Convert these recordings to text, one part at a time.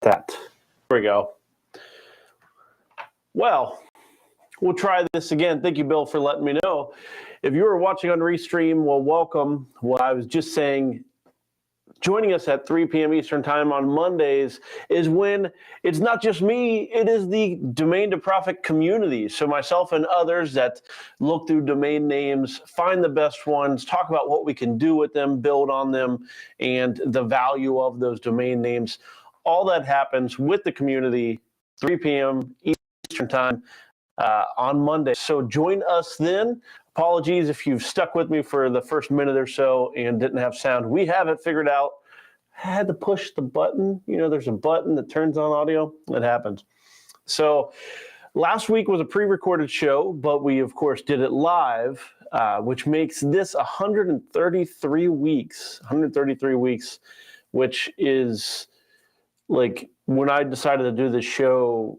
that. There we go. Well, we'll try this again. Thank you, Bill, for letting me know. If you were watching on Restream, well, welcome. Well, I was just saying, joining us at 3 p.m. Eastern Time on Mondays is when it's not just me, it is the Domain to Profit community. So myself and others that look through domain names, find the best ones, talk about what we can do with them, build on them, and the value of those domain names. All that happens with the community, 3 p.m. Eastern Time on Monday. So join us then. Apologies if you've stuck with me for the first minute or so and didn't have sound. We have it figured out. I had to push the button. You know, there's a button that turns on audio. It happens. So last week was a pre-recorded show, but we, of course, did it live, which makes this 133 weeks, which is like when I decided to do this show,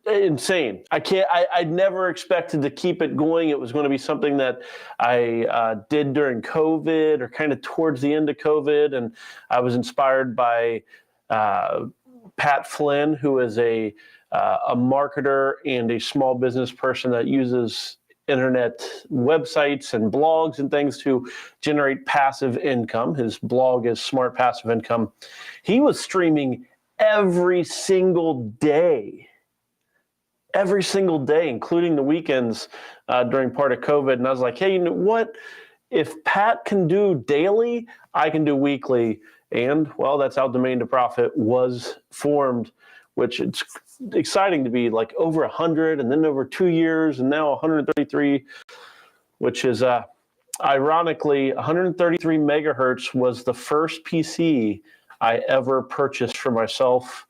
insane. I never expected to keep it going. It was going to be something that I did during COVID or kind of towards the end of COVID. And I was inspired by Pat Flynn, who is a marketer and a small business person that uses internet websites and blogs and things to generate passive income. His blog is Smart Passive Income. He was streaming every single day, including the weekends during part of COVID. And I was like, hey, you know what? If Pat can do daily, I can do weekly. And, well, that's how Domain to Profit was formed, which it's exciting to be like over 100 and then over 2 years and now 133, which is ironically 133 megahertz was the first PC I ever purchased for myself.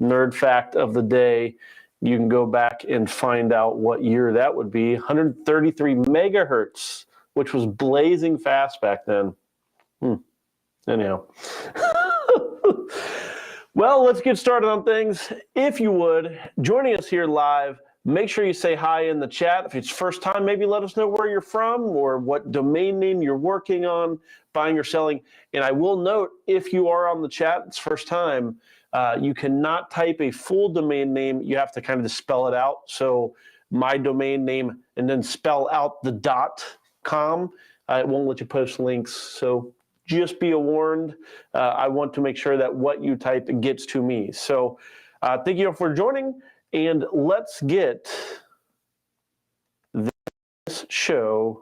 Nerd fact of the day. You can go back and find out what year that would be. 133 megahertz, which was blazing fast back then. Anyhow. Well, let's get started on things. If you would, joining us here live, make sure you say hi in the chat. If it's first time, maybe let us know where you're from or what domain name you're working on, buying or selling. And I will note, if you are on the chat, it's first time, you cannot type a full domain name. You have to kind of just spell it out. So my domain name and then spell out the .com. It won't let you post links. So just be warned. I want to make sure that what you type gets to me. So thank you for joining, and let's get this show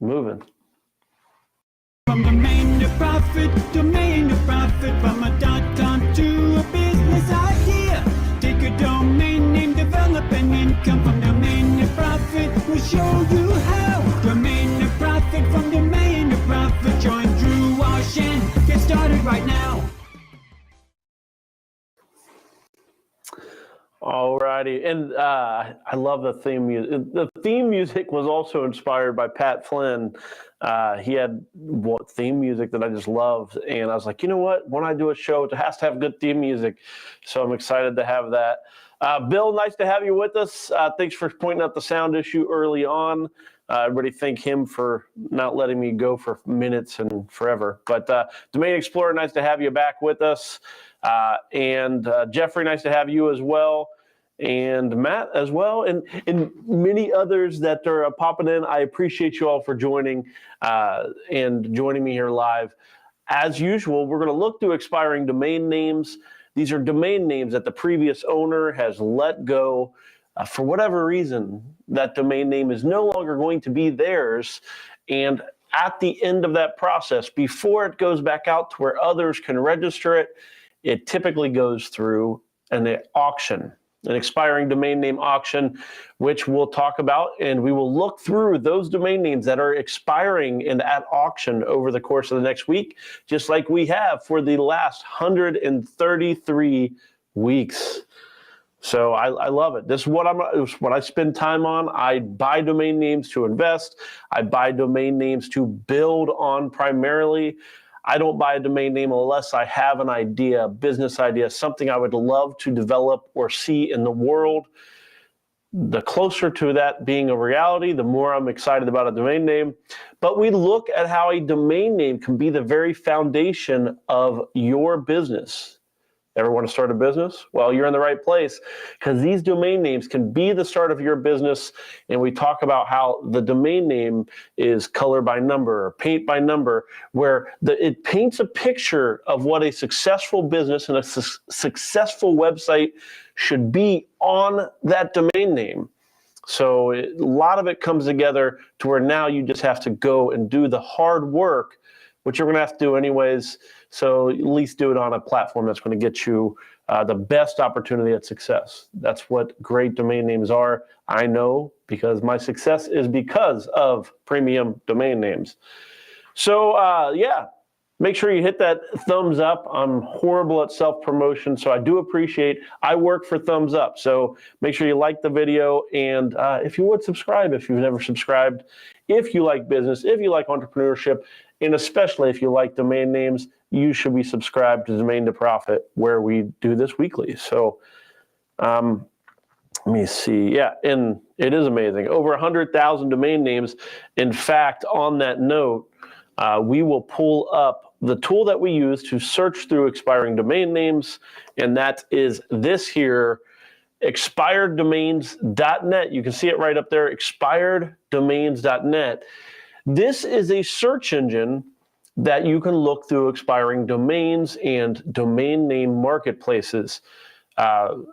moving. From domain to profit, from a .com to a business idea. Take a domain name, develop an income from domain to profit. We'll show you how. Domain to profit, from domain to profit. Join Drew Walsh and get started right now. Alrighty, and I love the theme music. The theme music was also inspired by Pat Flynn. He had theme music that I just loved, and I was like, you know what? When I do a show, it has to have good theme music, so I'm excited to have that. Bill, nice to have you with us. Thanks for pointing out the sound issue early on. Everybody thank him for not letting me go for minutes and forever. But Domain Explorer, nice to have you back with us. And Jeffrey, nice to have you as well. And Matt as well, and many others that are popping in. I appreciate you all for joining and joining me here live. As usual, we're going to look through expiring domain names. These are domain names that the previous owner has let go. For whatever reason, that domain name is no longer going to be theirs. And at the end of that process, before it goes back out to where others can register it, it typically goes through an auction. An expiring domain name auction, which we'll talk about, and we will look through those domain names that are expiring in at auction over the course of the next week, just like we have for the last 133 weeks. So I love it. This is what I spend time on. I buy domain names to invest. I buy domain names to build on primarily. I don't buy a domain name unless I have an idea, a business idea, something I would love to develop or see in the world. The closer to that being a reality, the more I'm excited about a domain name. But we look at how a domain name can be the very foundation of your business. Ever want to start a business? Well, you're in the right place, because these domain names can be the start of your business. And we talk about how the domain name is color by number, or paint by number, where it paints a picture of what a successful business and a successful website should be on that domain name. So a lot of it comes together to where now you just have to go and do the hard work, which you're going to have to do anyways. So at least do it on a platform that's going to get you the best opportunity at success. That's what great domain names are. I know, because my success is because of premium domain names. So yeah, make sure you hit that thumbs up. I'm horrible at self-promotion, so I do appreciate, I work for thumbs up. So make sure you like the video, and if you would, subscribe if you've never subscribed. If you like business, if you like entrepreneurship, and especially if you like domain names, you should be subscribed to Domain to Profit, where we do this weekly. So let me see. Yeah, and it is amazing. Over 100,000 domain names. In fact, on that note, we will pull up the tool that we use to search through expiring domain names, and that is this here, expireddomains.net. You can see it right up there, expireddomains.net. This is a search engine that you can look through expiring domains and domain name marketplaces.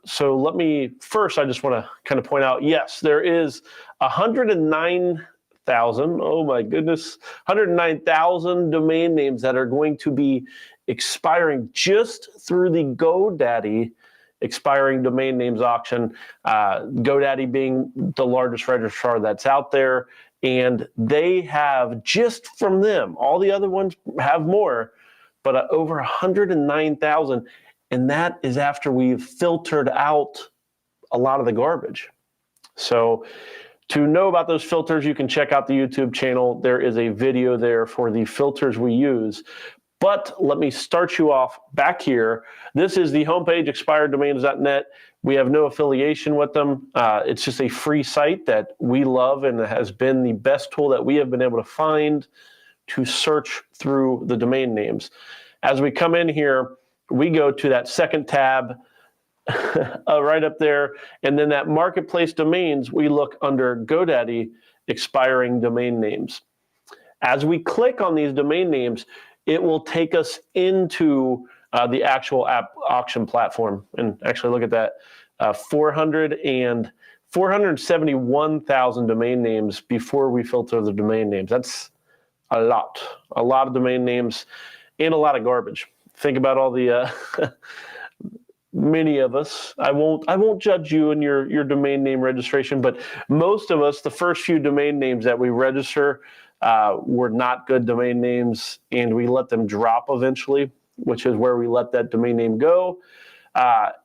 So let me, first, I just want to kind of point out, yes, there is 109,000, oh my goodness, 109,000 domain names that are going to be expiring just through the GoDaddy expiring domain names auction. GoDaddy being the largest registrar that's out there. And they have, just from them, all the other ones have more, but over 109,000. And that is after we've filtered out a lot of the garbage. So to know about those filters, you can check out the YouTube channel. There is a video there for the filters we use. But let me start you off back here. This is the homepage, expireddomains.net. We have no affiliation with them. It's just a free site that we love, and it has been the best tool that we have been able to find to search through the domain names. As we come in here, we go to that second tab right up there, and then that marketplace domains, we look under GoDaddy expiring domain names. As we click on these domain names, it will take us into the actual app auction platform. And actually, look at that, 471,000 domain names before we filter the domain names. That's a lot of domain names and a lot of garbage. Think about all the many of us. I won't judge you in your domain name registration, but most of us, the first few domain names that we register were not good domain names, and we let them drop eventually, which is where we let that domain name go.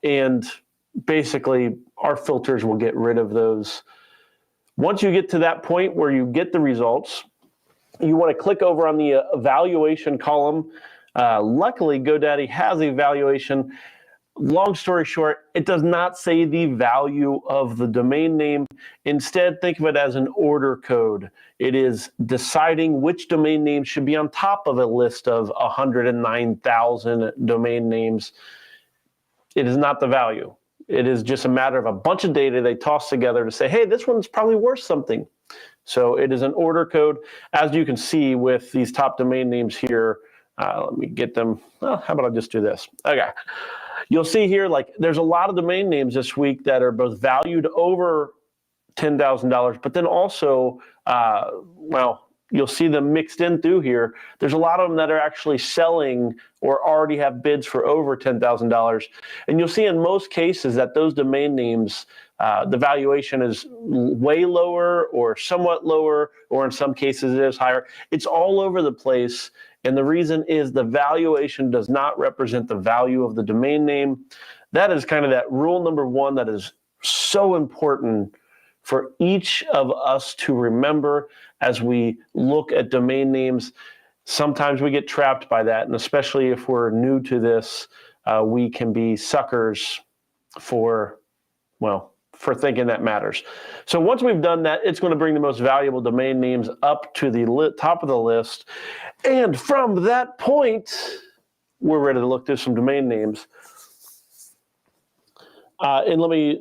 And basically, our filters will get rid of those. Once you get to that point where you get the results, you want to click over on the evaluation column. Luckily, GoDaddy has a valuation. Long story short, it does not say the value of the domain name. Instead, think of it as an order code. It is deciding which domain name should be on top of a list of 109,000 domain names. It is not the value. It is just a matter of a bunch of data they toss together to say, hey, this one's probably worth something. So it is an order code. As you can see with these top domain names here, let me get them. Well, how about I just do this? Okay. You'll see here, like, there's a lot of domain names this week that are both valued over $10,000, but then also, well, you'll see them mixed in through here. There's a lot of them that are actually selling or already have bids for over $10,000. And you'll see in most cases that those domain names, the valuation is way lower or somewhat lower, or in some cases it is higher. It's all over the place. And the reason is the valuation does not represent the value of the domain name. That is kind of that rule number one that is so important for each of us to remember as we look at domain names. Sometimes we get trapped by that, and especially if we're new to this, we can be suckers for, well, for thinking that matters. So once we've done that, it's going to bring the most valuable domain names up to the top of the list. And from that point, we're ready to look through some domain names. And let me,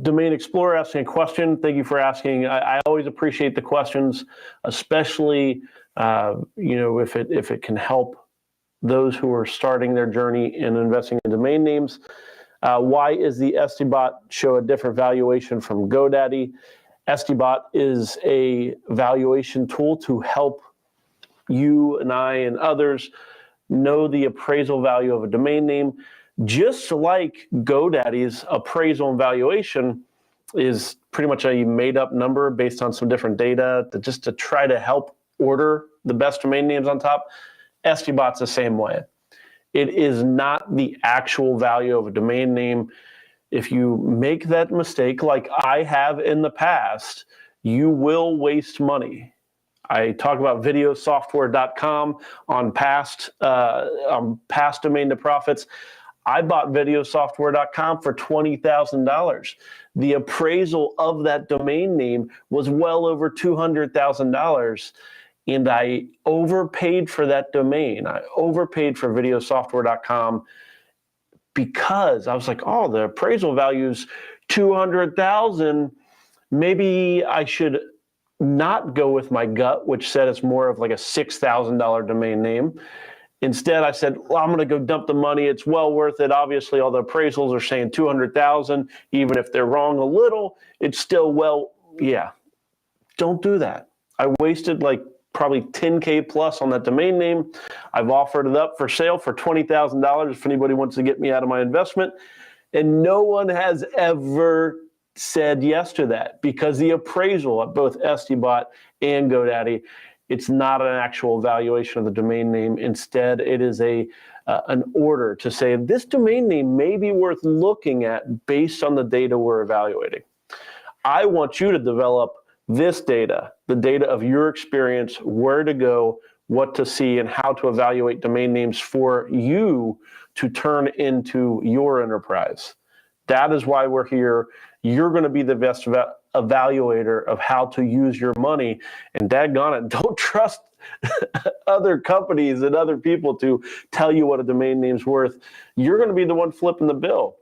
Domain Explorer asking a question. Thank you for asking. I always appreciate the questions, especially if it can help those who are starting their journey in investing in domain names. Why is the SDBot show a different valuation from GoDaddy? SDBot is a valuation tool to help you and I and others know the appraisal value of a domain name, just like GoDaddy's appraisal and valuation is pretty much a made-up number based on some different data just to try to help order the best domain names on top. SDBot's the same way. It is not the actual value of a domain name. If you make that mistake, like I have in the past, you will waste money. I talk about videosoftware.com on past Domain to Profits. I bought videosoftware.com for $20,000. The appraisal of that domain name was well over $200,000. And I overpaid for that domain. I overpaid for videosoftware.com because I was like, oh, the appraisal value's $200,000. Maybe I should not go with my gut, which said it's more of like a $6,000 domain name. Instead, I said, well, I'm going to go dump the money. It's well worth it. Obviously, all the appraisals are saying $200,000. Even if they're wrong a little, it's still yeah. Don't do that. I wasted like probably $10K plus on that domain name. I've offered it up for sale for $20,000 if anybody wants to get me out of my investment. And no one has ever said yes to that because the appraisal at both SDBot and GoDaddy, it's not an actual valuation of the domain name. Instead, it is an order to say this domain name may be worth looking at based on the data we're evaluating. I want you to develop this data, the data of your experience, where to go, what to see, and how to evaluate domain names for you to turn into your enterprise. That is why we're here. You're going to be the best evaluator of how to use your money. And daggone it, don't trust other companies and other people to tell you what a domain name's worth. You're going to be the one flipping the bill.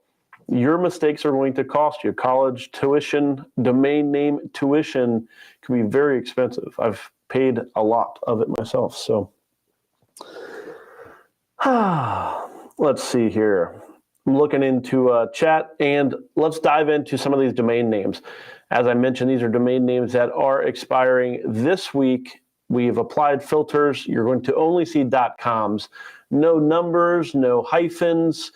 Your mistakes are going to cost you. College tuition, domain name tuition can be very expensive. I've paid a lot of it myself. So let's see here. I'm looking into chat, and let's dive into some of these domain names. As I mentioned, these are domain names that are expiring this week. We've applied filters. You're going to only see .coms, no numbers, no hyphens.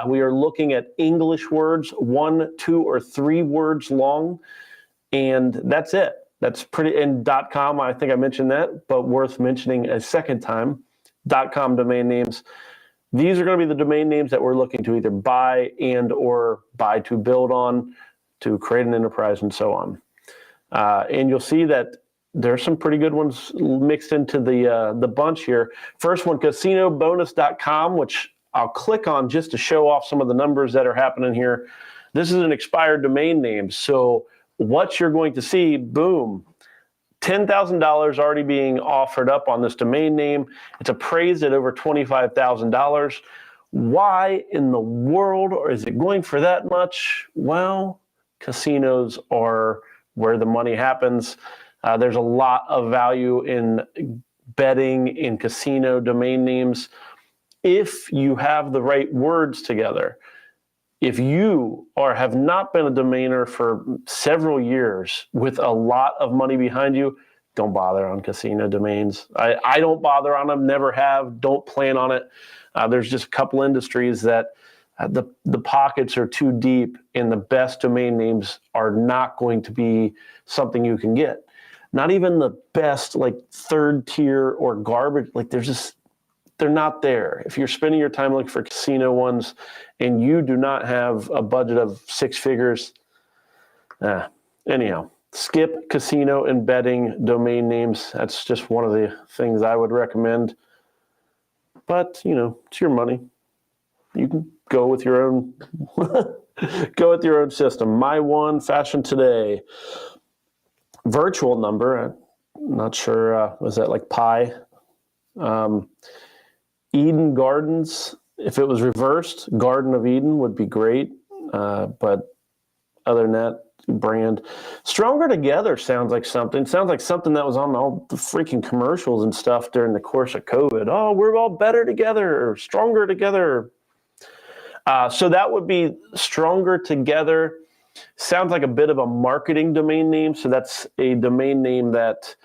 We are looking at English words, 1, 2, or 3 words long, and that's it. That's pretty, and .com, I think I mentioned that, but worth mentioning a second time, .com domain names. These are going to be the domain names that we're looking to either buy and or buy to build on, to create an enterprise, and so on. And you'll see that there's some pretty good ones mixed into the bunch here. First one, casinobonus.com, which I'll click on just to show off some of the numbers that are happening here. This is an expired domain name. So what you're going to see, boom, $10,000 already being offered up on this domain name. It's appraised at over $25,000. Why in the world, or is it going for that much? Well, casinos are where the money happens. There's a lot of value in betting in casino domain names if you have the right words together. If you have not been a domainer for several years with a lot of money behind you, don't bother on casino domains. I don't bother on them, never have, don't plan on it. There's just a couple industries that the pockets are too deep, and the best domain names are not going to be something you can get. Not even the best, like third tier or garbage, like they're not there. If you're spending your time looking for casino ones and you do not have a budget of 6 figures, anyhow, skip casino and betting domain names. That's just one of the things I would recommend. But, it's your money. You can go with your own system. My One, Fashion Today. Virtual number, I'm not sure, was that like pi? Eden Gardens, if it was reversed, Garden of Eden would be great. But other than that, brand. Stronger Together sounds like something. Sounds like something that was on all the freaking commercials and stuff during the course of COVID. Oh, we're all better together, or stronger together. So that would be Stronger Together. Sounds like a bit of a marketing domain name. So that's a domain name that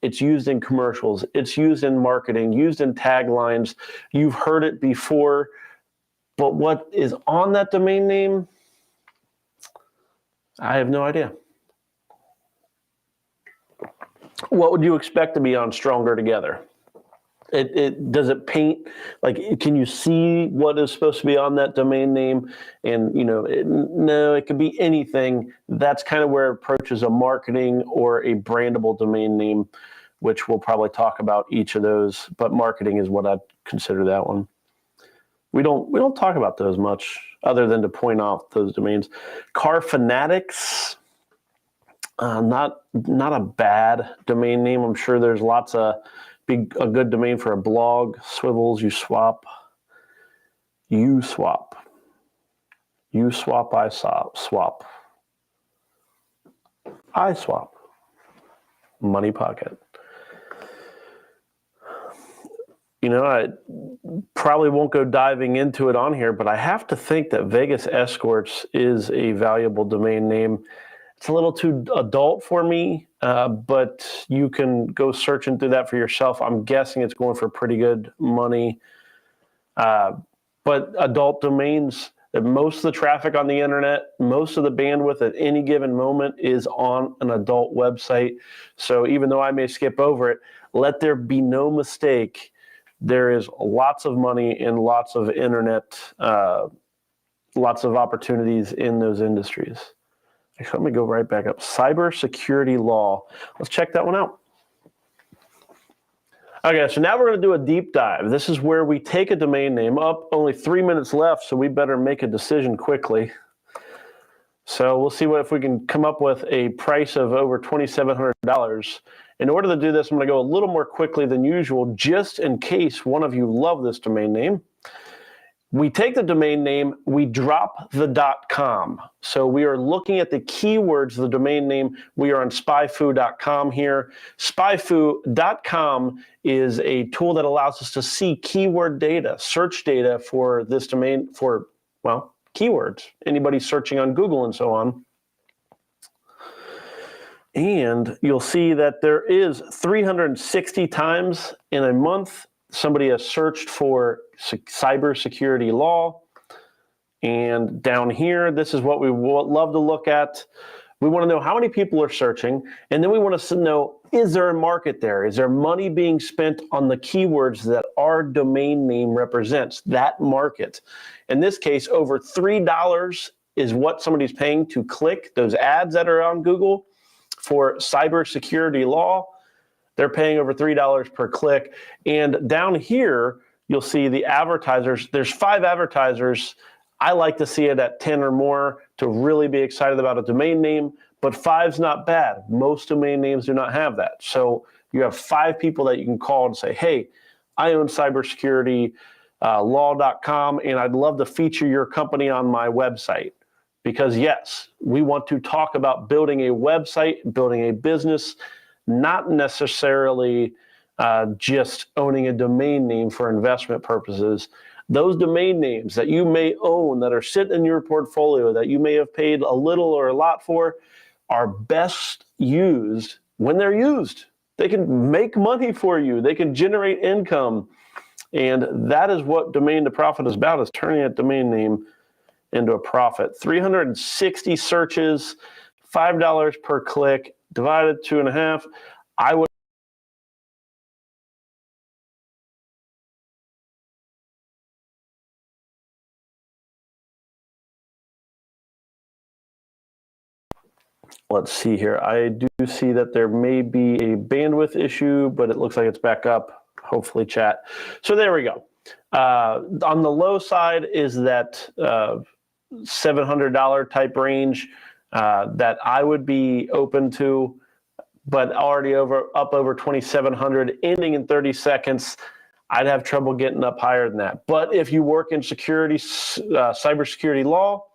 it's used in commercials. It's used in marketing, used in taglines. You've heard it before. But what is on that domain name? I have no idea. What would you expect to be on Stronger Together? Does it paint, like, can you see what is supposed to be on that domain name? And, no, it could be anything. That's kind of where it approaches a marketing or a brandable domain name, which we'll probably talk about each of those. But marketing is what I'd consider that one. We don't talk about those much, other than to point out those domains. Car Fanatics, not a bad domain name. I'm sure there's lots of a good domain for a blog. Swivels, I swap, Money Pocket. I probably won't go diving into it on here, but I have to think that Vegas Escorts is a valuable domain name. It's a little too adult for me, but you can go searching through that for yourself. I'm guessing it's going for pretty good money. But adult domains, most of the traffic on the internet, most of the bandwidth at any given moment is on an adult website. So even though I may skip over it, let there be no mistake. There is lots of money and lots of internet, lots of opportunities in those industries. Actually, let me go right back up. Cybersecurity law. Let's check that one out. Okay, so now we're going to do a deep dive. This is where we take a domain name up. Only 3 minutes left, so we better make a decision quickly. So we'll see if we can come up with a price of over $2,700. In order to do this, I'm going to go a little more quickly than usual, just in case one of you love this domain name. We take the domain name, we drop the .com. So we are looking at the keywords of the domain name. We are on spyfoo.com here. Spyfoo.com is a tool that allows us to see keyword data, search data for this domain for, well, keywords. Anybody searching on Google and so on. And you'll see that there is 360 times in a month somebody has searched for cybersecurity law. And down here, this is what we would love to look at. We want to know how many people are searching. And then we want to know, is there a market there? Is there money being spent on the keywords that our domain name represents, that market? In this case, over $3 is what somebody's paying to click those ads that are on Google for cybersecurity law. They're paying over $3 per click. And down here, you'll see the advertisers. There's 5 advertisers. I like to see it at 10 or more to really be excited about a domain name, but 5's not bad. Most domain names do not have that. So you have 5 people that you can call and say, hey, I own cybersecuritylaw.com, and I'd love to feature your company on my website. Because yes, we want to talk about building a website, building a business, not necessarily just owning a domain name for investment purposes. Those domain names that you may own that are sitting in your portfolio that you may have paid a little or a lot for are best used when they're used. They can make money for you. They can generate income. And that is what domain to profit is about, is turning a domain name into a profit. 360 searches, $5 per click, divided 2.5. I would let's see here. I do see that there may be a bandwidth issue, but it looks like it's back up. Hopefully chat. So there we go. On the low side is that $700 type range that I would be open to, but already up over 2,700, ending in 30 seconds. I'd have trouble getting up higher than that. But if you work in security, cybersecurity law,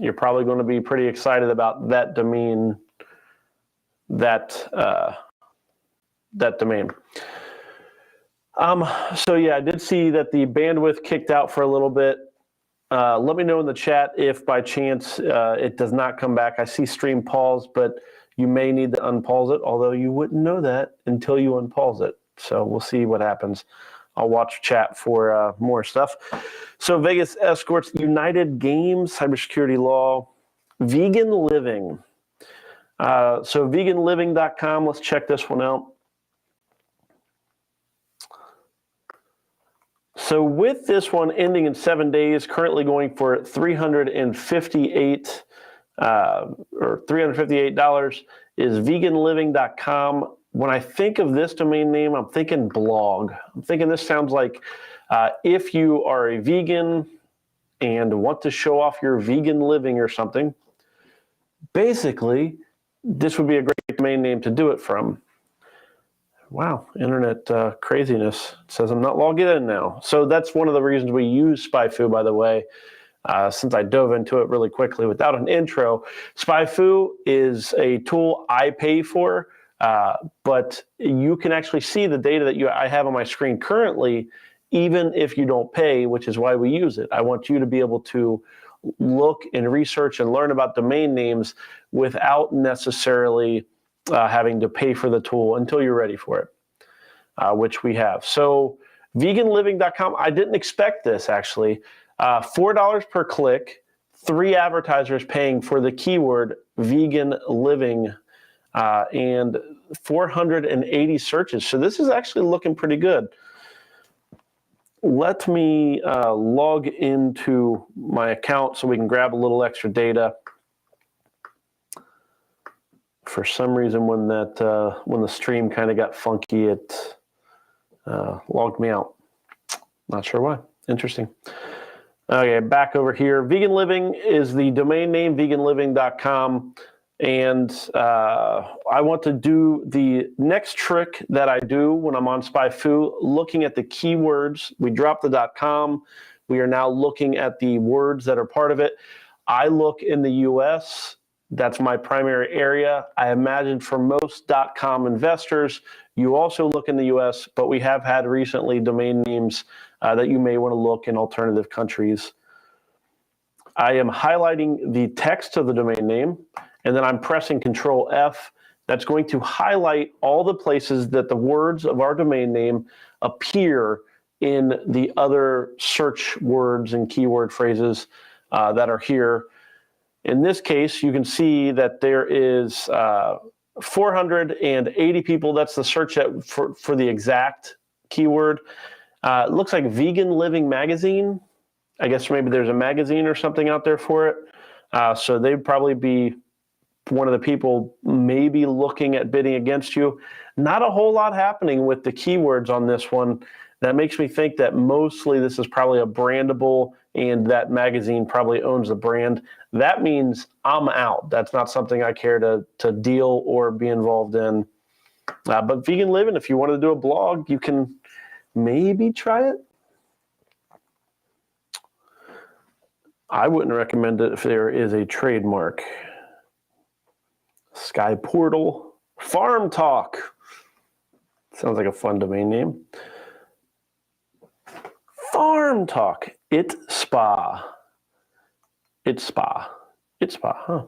you're probably going to be pretty excited about that domain. That domain. So yeah, I did see that the bandwidth kicked out for a little bit. Let me know in the chat if by chance it does not come back. I see stream pause, but you may need to unpause it, although you wouldn't know that until you unpause it. So we'll see what happens. I'll watch chat for more stuff. So Vegas Escorts, United Games, cybersecurity law, vegan living. So veganliving.com, let's check this one out. So with this one ending in 7 days, currently going for $358 is veganliving.com. When I think of this domain name, I'm thinking blog. I'm thinking this sounds like if you are a vegan and want to show off your vegan living or something, basically, this would be a great domain name to do it from. Wow, internet craziness. It says I'm not logged in now. So that's one of the reasons we use SpyFu, by the way, since I dove into it really quickly without an intro. SpyFu is a tool I pay for, but you can actually see the data that I have on my screen currently, even if you don't pay, which is why we use it. I want you to be able to look and research and learn about domain names without necessarily having to pay for the tool until you're ready for it, which we have. So veganliving.com, I didn't expect this actually. $4 per click, 3 advertisers paying for the keyword vegan living, and 480 searches. So this is actually looking pretty good. Let me log into my account so we can grab a little extra data. For some reason, when the stream kind of got funky, it logged me out. Not sure why. Interesting. Okay, back over here. Vegan Living is the domain name, veganliving.com. And I want to do the next trick that I do when I'm on SpyFu, looking at the keywords. We dropped the .com. We are now looking at the words that are part of it. I look in the US. That's my primary area. I imagine for most .com investors, you also look in the US, but we have had recently domain names that you may want to look in alternative countries. I am highlighting the text of the domain name, and then I'm pressing Control F. That's going to highlight all the places that the words of our domain name appear in the other search words and keyword phrases that are here. In this case, you can see that there is 480 people. That's the search for the exact keyword. It looks like Vegan Living Magazine. I guess maybe there's a magazine or something out there for it. So they'd probably be one of the people maybe looking at bidding against you. Not a whole lot happening with the keywords on this one. That makes me think that mostly this is probably a brandable, and that magazine probably owns the brand. That means I'm out. That's not something I care to deal or be involved in. But Vegan Living, if you want to do a blog, you can maybe try it. I wouldn't recommend it if there is a trademark. Sky Portal, Farm Talk. Sounds like a fun domain name. Farm Talk. It's spa. It's spa. It's spa, huh?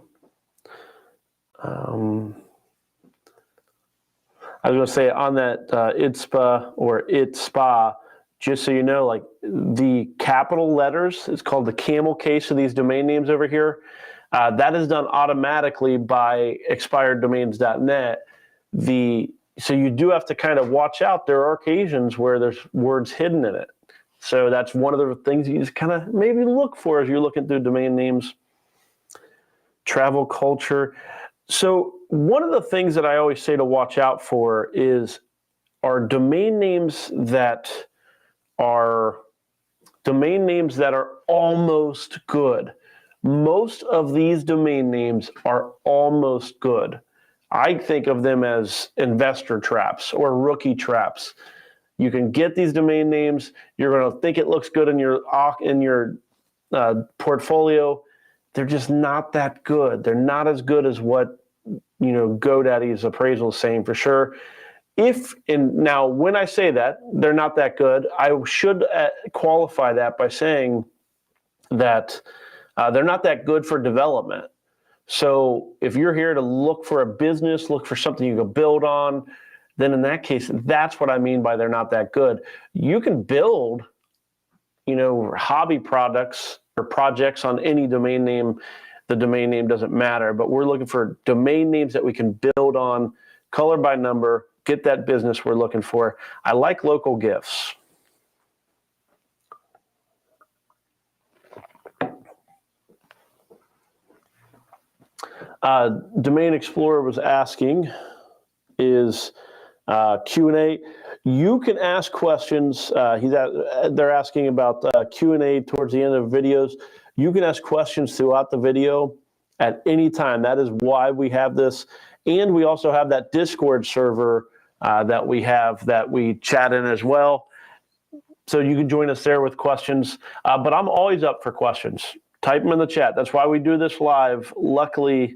I was going to say on that it's spa or it's spa, just so you know, like the capital letters, it's called the camel case of these domain names over here. That is done automatically by expireddomains.net. So you do have to kind of watch out. There are occasions where there's words hidden in it. So that's one of the things you just kind of maybe look for as you're looking through domain names. Travel culture. So one of the things that I always say to watch out for are domain names that are almost good. Most of these domain names are almost good. I think of them as investor traps or rookie traps. You can get these domain names. You're going to think it looks good in your portfolio. they're just not that good. They're not as good as what, GoDaddy's appraisal is saying for sure. Now, when I say that they're not that good, I should qualify that by saying that they're not that good for development. So if you're here to look for a business, look for something you can build on, then in that case, that's what I mean by they're not that good. You can build, hobby products or projects on any domain name. The domain name doesn't matter, but we're looking for domain names that we can build on, color by number, get that business we're looking for. I like local gifts. Domain Explorer was asking, is Q&A. You can ask questions. They're asking about Q&A towards the end of videos. You can ask questions throughout the video at any time. That is why we have this. And we also have that Discord server that we have that we chat in as well. So you can join us there with questions. But I'm always up for questions. Type them in the chat. That's why we do this live. Luckily,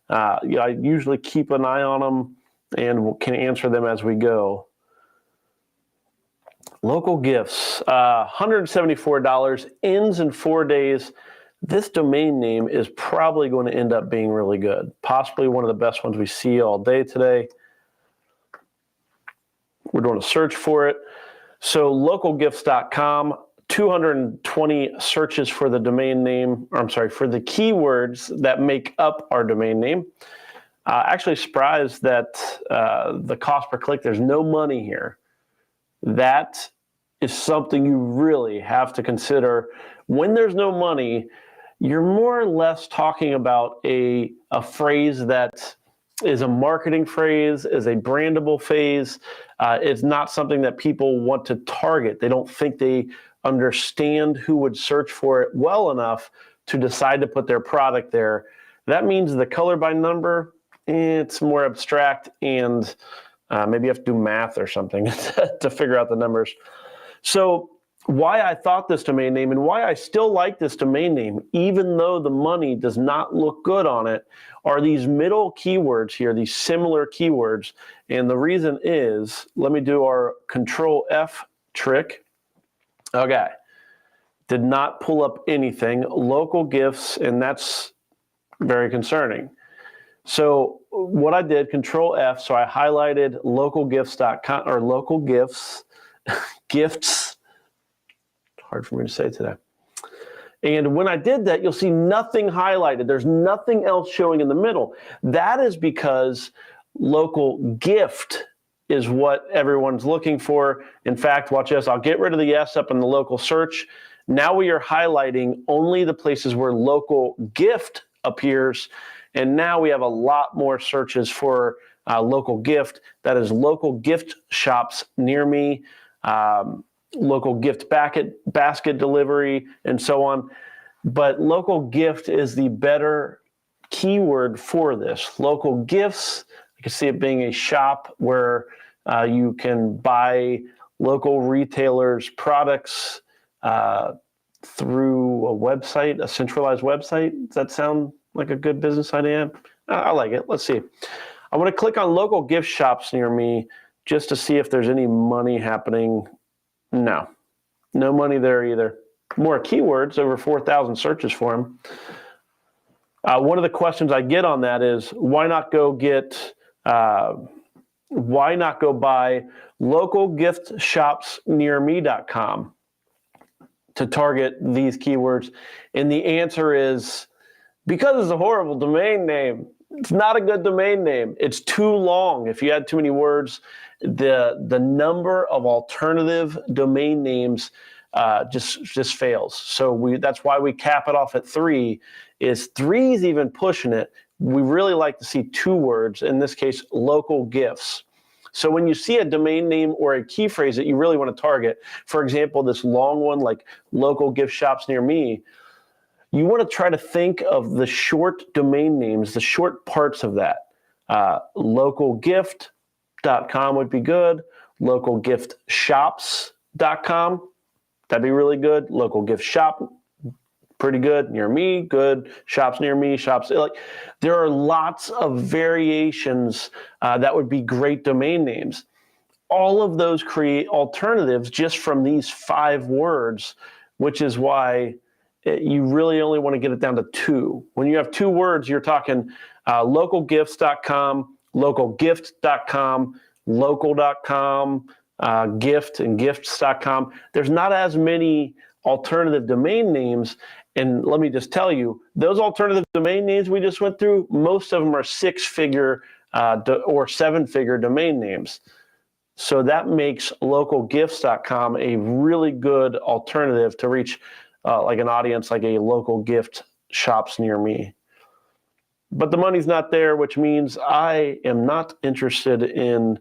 I usually keep an eye on them and can answer them as we go. Local gifts, $174, ends in 4 days. This domain name is probably going to end up being really good. Possibly one of the best ones we see all day today. We're doing a search for it. So localgifts.com, 220 searches for the domain name, or I'm sorry, for the keywords that make up our domain name. Actually surprised that the cost per click, there's no money here. That is something you really have to consider. When there's no money, you're more or less talking about a phrase that is a marketing phrase, is a brandable phrase. It's not something that people want to target. They don't think they understand who would search for it well enough to decide to put their product there. That means the color by number, it's more abstract, and maybe you have to do math or something to figure out the numbers. So why I thought this domain name and why I still like this domain name, even though the money does not look good on it, are these middle keywords here, these similar keywords. And the reason is, let me do our Control F trick. Okay, did not pull up anything. Local gifts, and that's very concerning. So what I did, Control F, so I highlighted localgifts.com or local gifts, gifts. Hard for me to say today. And when I did that, you'll see nothing highlighted. There's nothing else showing in the middle. That is because local gift is what everyone's looking for. In fact, watch this. I'll get rid of the S up in the local search. Now we are highlighting only the places where local gift appears. And now we have a lot more searches for local gift. That is local gift shops near me, local gift basket delivery, and so on. But local gift is the better keyword for this. Local gifts, I can see it being a shop where you can buy local retailers' products through a website, a centralized website. Does that sound like a good business idea? I like it. Let's see. I want to click on local gift shops near me just to see if there's any money happening. No money there either. More keywords, over 4,000 searches for them. One of the questions I get on that is, why not go buy localgiftsshopsnearme.com to target these keywords? And the answer is, because it's a horrible domain name. It's not a good domain name. It's too long. If you add too many words, the number of alternative domain names just fails. So that's why we cap it off at 3. Is 3 is even pushing it. We really like to see 2 words, in this case, local gifts. So when you see a domain name or a key phrase that you really want to target, for example, this long one like local gift shops near me, you want to try to think of the short domain names, the short parts of that. Localgift.com would be good. Localgiftshops.com, that'd be really good. Local gift shop, pretty good. Near me, good. Shops near me, shops. Like, there are lots of variations that would be great domain names. All of those create alternatives just from these 5 words, which is why you really only want to get it down to 2. When you have 2 words, you're talking localgifts.com, localgift.com, local.com, gift and gifts.com. There's not as many alternative domain names. And let me just tell you, those alternative domain names we just went through, most of them are 6-figure or 7-figure domain names. So that makes localgifts.com a really good alternative to reach like an audience, like a local gift shops near me. But the money's not there, which means I am not interested in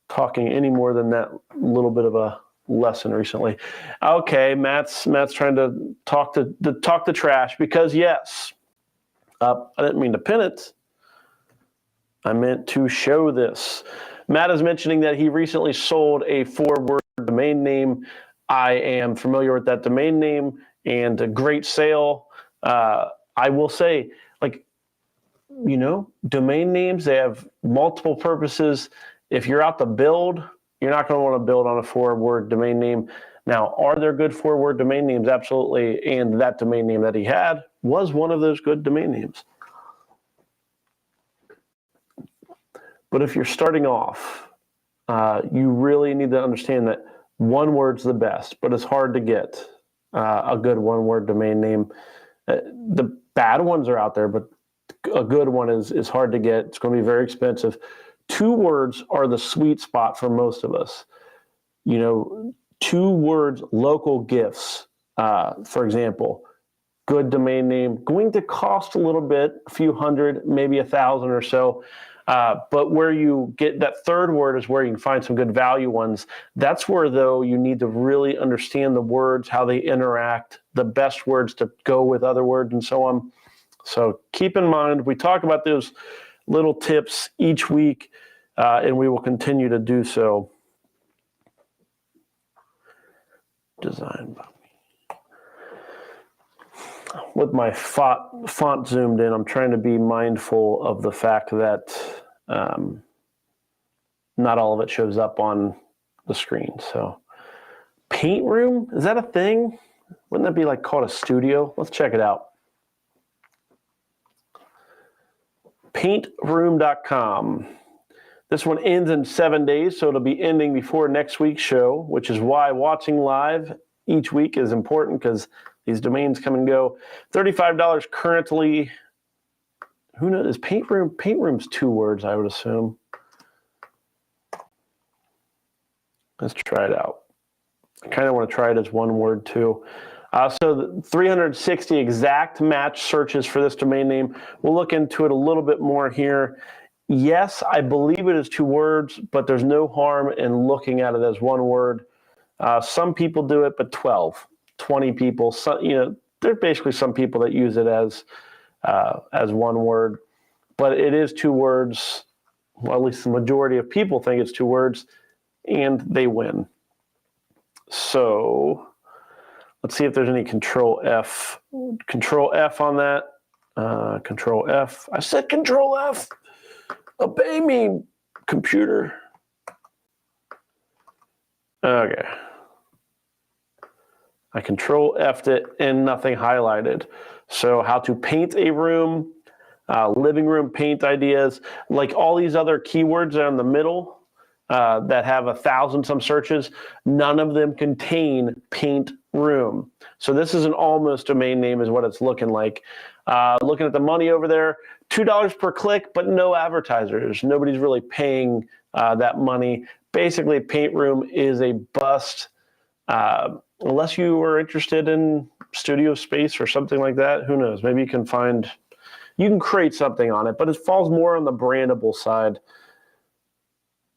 talking any more than that little bit of a lesson recently. Okay, Matt's trying to talk the trash because yes, I didn't mean to pin it. I meant to show this. Matt is mentioning that he recently sold a 4-word domain name. I am familiar with that domain name and a great sale. I will say, like, you know, domain names, they have multiple purposes. If you're out to build, you're not going to want to build on a 4-word domain name. Now, are there good 4-word domain names? Absolutely. And that domain name that he had was one of those good domain names. But if you're starting off, you really need to understand that 1 word's the best, but it's hard to get a good 1-word domain name. The bad ones are out there, but a good one is hard to get. It's going to be very expensive. 2 words are the sweet spot for most of us. You know, 2 words, local gifts, for example, good domain name, going to cost a little bit, a few hundred, maybe 1,000 or so. But where you get that 3rd word is where you can find some good value ones. That's where, though, you need to really understand the words, how they interact, the best words to go with other words, and so on. So keep in mind, we talk about those little tips each week, and we will continue to do so. Design by me. With my font zoomed in, I'm trying to be mindful of the fact that not all of it shows up on the screen. So, Paint Room, is that a thing? Wouldn't that be like called a studio? Let's check it out. Paintroom.com. This one ends in 7 days, so it'll be ending before next week's show, which is why watching live each week is important because these domains come and go. $35 currently. Who knows? Is Paint Room? Paint Room's 2 words, I would assume. Let's try it out. I kind of want to try it as 1 word too. So 360 exact match searches for this domain name. We'll look into it a little bit more here. Yes, I believe it is 2 words, but there's no harm in looking at it as 1 word. Some people do it, but 12, 20 people. So, you know, there are basically some people that use it as 1 word, but it is 2 words. Well, at least the majority of people think it's 2 words, and they win. So let's see if there's any Control F on that. Control F. I said Control F. Obey me, computer. Okay. I Control F'd it and nothing highlighted. So how to paint a room, living room paint ideas, like all these other keywords that are in the middle that have 1,000 some searches, none of them contain paint room. So this is an almost domain name is what it's looking like. Looking at the money over there, $2 per click, but no advertisers. Nobody's really paying that money. Basically, Paint Room is a bust unless you are interested in studio space or something like that. Who knows? Maybe you can create something on it, but it falls more on the brandable side.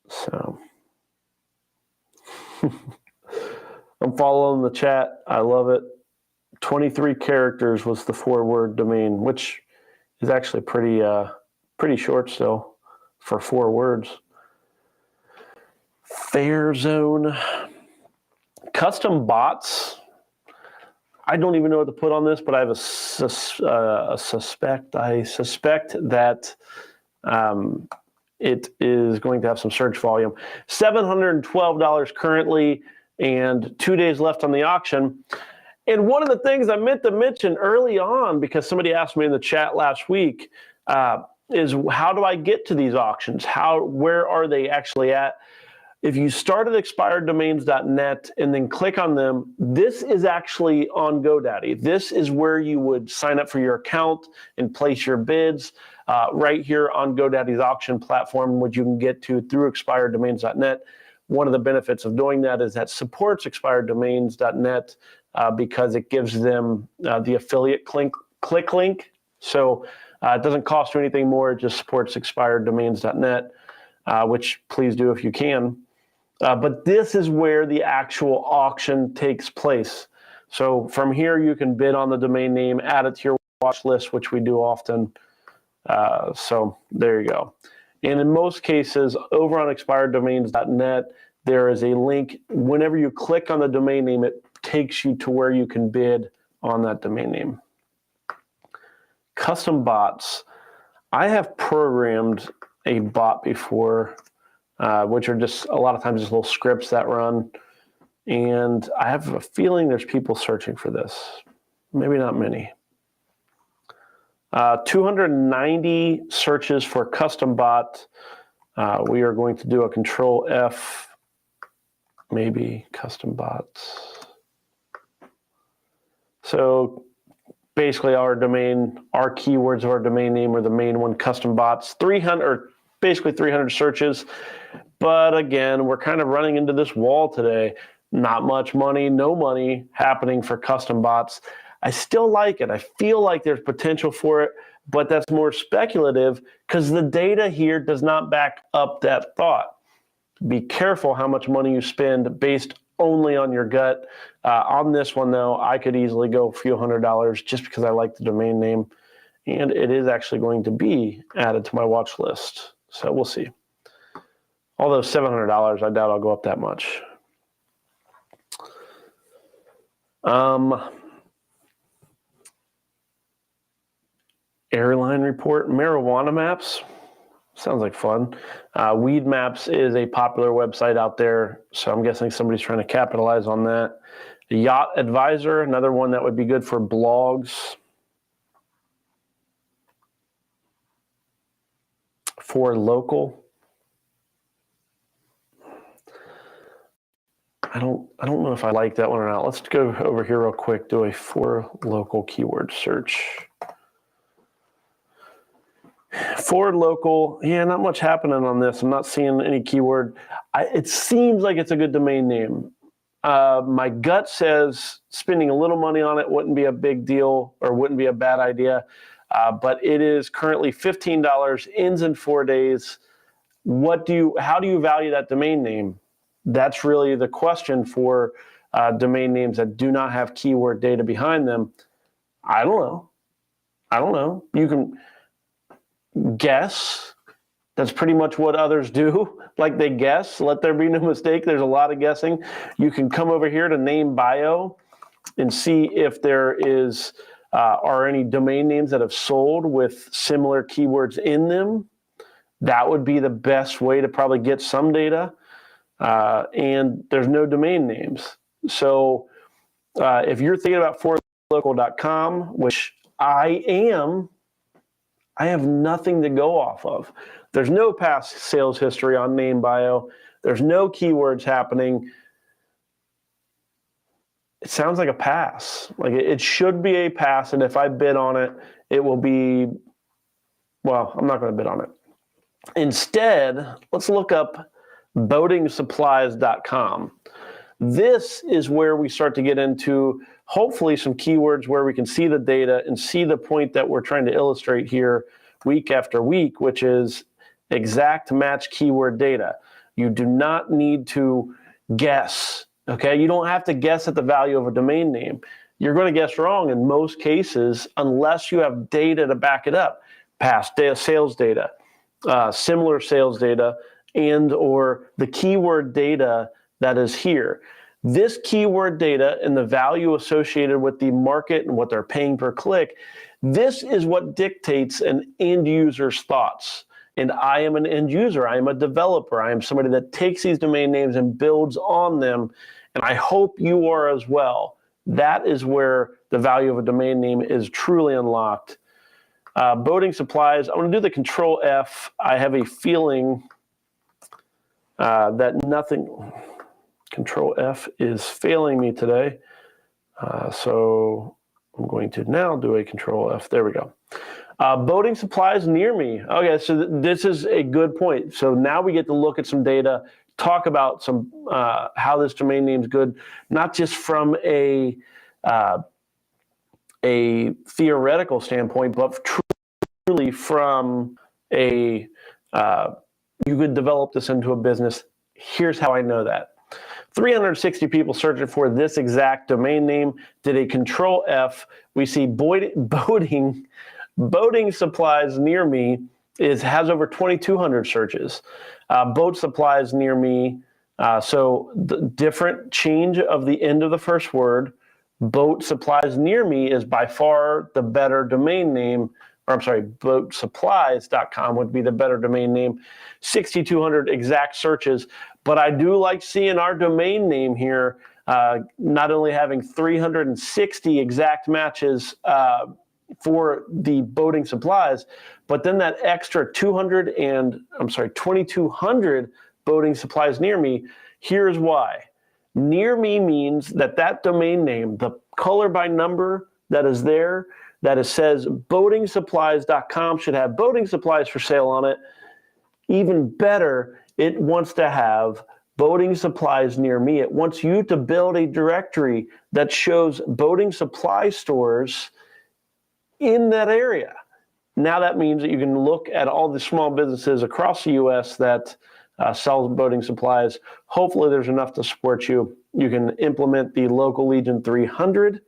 So I'm following the chat. I love it. 23 characters was the 4-word domain, which is actually pretty short still for 4 words. Fair Zone. Custom bots. I don't even know what to put on this, but I have a suspect. I suspect that it is going to have some search volume. $712 currently, and 2 days left on the auction. And one of the things I meant to mention early on, because somebody asked me in the chat last week, is how do I get to these auctions? Where are they actually at? If you start at expireddomains.net and then click on them, this is actually on GoDaddy. This is where you would sign up for your account and place your bids right here on GoDaddy's auction platform, which you can get to through expireddomains.net. One of the benefits of doing that is that supports expireddomains.net because it gives them the affiliate click link. So it doesn't cost you anything more. It just supports expireddomains.net, which please do if you can. But this is where the actual auction takes place. So from here, you can bid on the domain name, add it to your watch list, which we do often. So there you go. And in most cases, over on expireddomains.net, there is a link. Whenever you click on the domain name, it takes you to where you can bid on that domain name. Custom bots. I have programmed a bot before, which are just a lot of times just little scripts that run. And I have a feeling there's people searching for this. Maybe not many. 290 searches for custom bot. We are going to do a Control F, maybe custom bots. So basically our keywords of our domain name are the main one, custom bots, 300, basically 300 searches. But again, we're kind of running into this wall today. Not much money, no money happening for custom bots. I still like it. I feel like there's potential for it, but that's more speculative because the data here does not back up that thought. Be careful how much money you spend based only on your gut. On this one, though, I could easily go a few $100s just because I like the domain name, and it is actually going to be added to my watch list. So we'll see. Although $700, I doubt I'll go up that much. Airline report, marijuana maps. Sounds like fun. Weed Maps is a popular website out there, so I'm guessing somebody's trying to capitalize on that. The Yacht Advisor, another one that would be good for blogs. For local. I don't know if I like that one or not. Let's go over here real quick, do a for local keyword search. For local, yeah, not much happening on this. I'm not seeing any keyword. It seems like it's a good domain name. My gut says spending a little money on it wouldn't be a big deal or wouldn't be a bad idea, but it is currently $15, ends in 4 days. How do you value that domain name? That's really the question for domain names that do not have keyword data behind them. I don't know. You can guess. That's pretty much what others do. Like they guess, let there be no mistake. There's a lot of guessing. You can come over here to name bio and see if there are any domain names that have sold with similar keywords in them. That would be the best way to probably get some data. And there's no domain names. So if you're thinking about forlocal.com, which I am, I have nothing to go off of. There's no past sales history on name bio. There's no keywords happening. It sounds like a pass. Like it should be a pass, and if I bid on it, it will be, well, I'm not going to bid on it. Instead, let's look up boatingsupplies.com. This is where we start to get into hopefully some keywords where we can see the data and see the point that we're trying to illustrate here week after week, which is exact match keyword data. You do not need to guess, okay? You don't have to guess at the value of a domain name. You're going to guess wrong in most cases unless you have data to back it up. Past sales data, similar sales data, and or the keyword data that is here. This keyword data and the value associated with the market and what they're paying per click, this is what dictates an end user's thoughts. And I am an end user. I am a developer. I am somebody that takes these domain names and builds on them. And I hope you are as well. That is where the value of a domain name is truly unlocked. Boating supplies, I'm going to do the Control F. I have a feeling that nothing, Control F is failing me today. So I'm going to now do a Control F. There we go. Boating supplies near me. Okay, so this is a good point. So now we get to look at some data, talk about some how this domain name is good, not just from a theoretical standpoint, but truly from a you could develop this into a business. Here's how I know that. 360 people searching for this exact domain name, did a Control F. We see boating supplies near me has over 2,200 searches. Boat supplies near me, so the different change of the end of the first word. Boat supplies near me is by far the better domain name. Or I'm sorry, boatsupplies.com would be the better domain name. 6,200 exact searches. But I do like seeing our domain name here, not only having 360 exact matches for the boating supplies, but then that extra 2,200 boating supplies near me. Here's why. Near me means that domain name, the color by number that is there, that it says boatingsupplies.com should have boating supplies for sale on it. Even better, it wants to have boating supplies near me. It wants you to build a directory that shows boating supply stores in that area. Now that means that you can look at all the small businesses across the U.S. that sell boating supplies. Hopefully there's enough to support you. You can implement the Local Legion 300.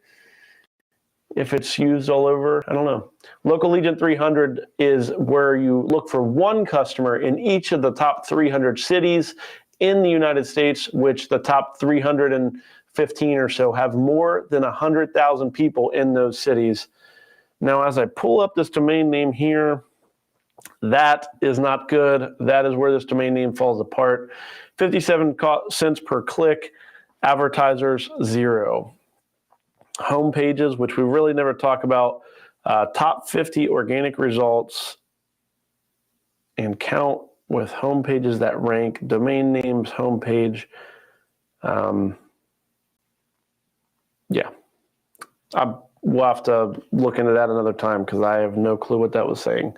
If it's used all over, I don't know. Local Legion 300 is where you look for one customer in each of the top 300 cities in the United States, which the top 315 or so have more than 100,000 people in those cities. Now, as I pull up this domain name here, that is not good. That is where this domain name falls apart. 57 cents per click, advertisers, 0. Home pages, which we really never talk about, top 50 organic results and count with home pages that rank, domain names, homepage. Yeah, we'll have to look into that another time because I have no clue what that was saying.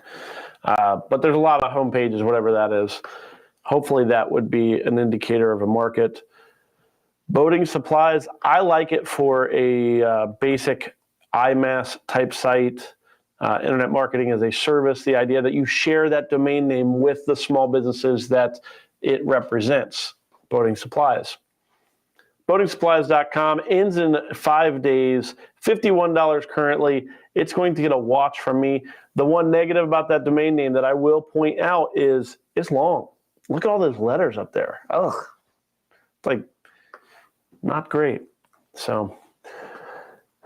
But there's a lot of home pages, whatever that is. Hopefully that would be an indicator of a market. Boating supplies, I like it for a basic IMAS type site, internet marketing as a service, the idea that you share that domain name with the small businesses that it represents, boating supplies. Boatingsupplies.com ends in 5 days, $51 currently. It's going to get a watch from me. The one negative about that domain name that I will point out is it's long. Look at all those letters up there. Ugh, it's like not great. So,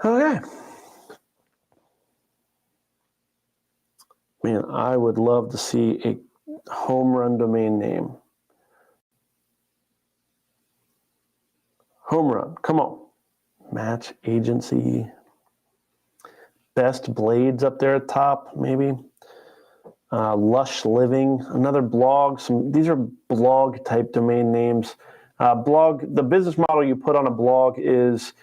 okay. Man, I would love to see a home run domain name. Home run, come on. Match agency. Best blades up there at top, maybe. Lush Living, another blog. These are blog type domain names. The business model you put on a blog is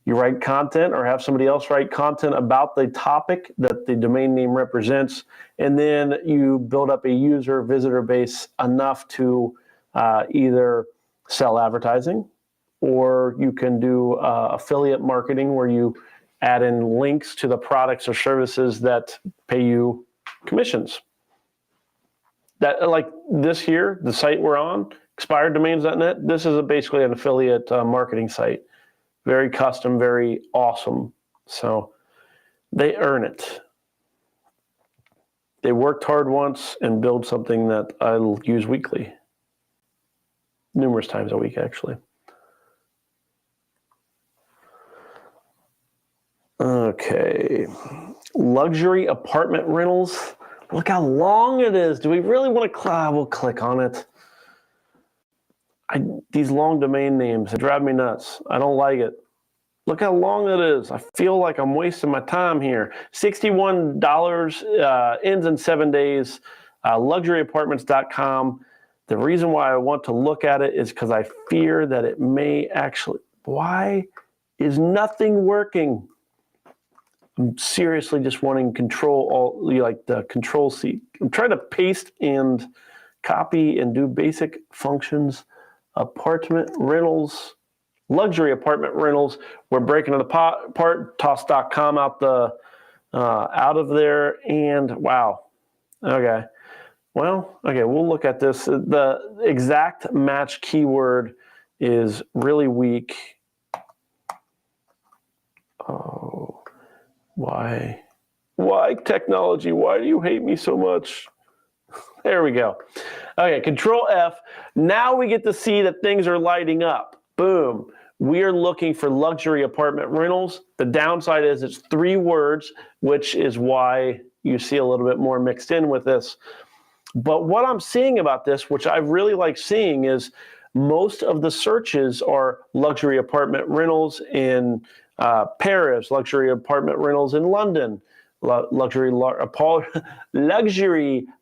you write content or have somebody else write content about the topic that the domain name represents, and then you build up a user visitor base enough to either sell advertising, or you can do affiliate marketing where you add in links to the products or services that pay you commissions. That, like this here, the site we're on, expireddomains.net, this is basically an affiliate marketing site. Very custom, very awesome. So they earn it. They worked hard once and build something that I'll use weekly. Numerous times a week, actually. Okay. Luxury apartment rentals. Look how long it is. Do we really want to we'll click on it. These long domain names, they drive me nuts. I don't like it. Look how long it is. I feel like I'm wasting my time here. $61 ends in 7 days. Luxuryapartments.com. The reason why I want to look at it is because I fear that it may actually. Why is nothing working? I'm seriously just wanting control, like the control C. I'm trying to paste and copy and do basic functions. Apartment rentals, luxury apartment rentals. We're breaking it apart. Toss.com out of there, and wow. Okay. Well, okay, we'll look at this. The exact match keyword is really weak. Oh, why? Why technology? Why do you hate me so much? There we go. Okay, Control F. Now we get to see that things are lighting up. Boom. We are looking for luxury apartment rentals. The downside is it's 3 words, which is why you see a little bit more mixed in with this. But what I'm seeing about this, which I really like seeing, is most of the searches are luxury apartment rentals in Paris, luxury apartment rentals in London, luxury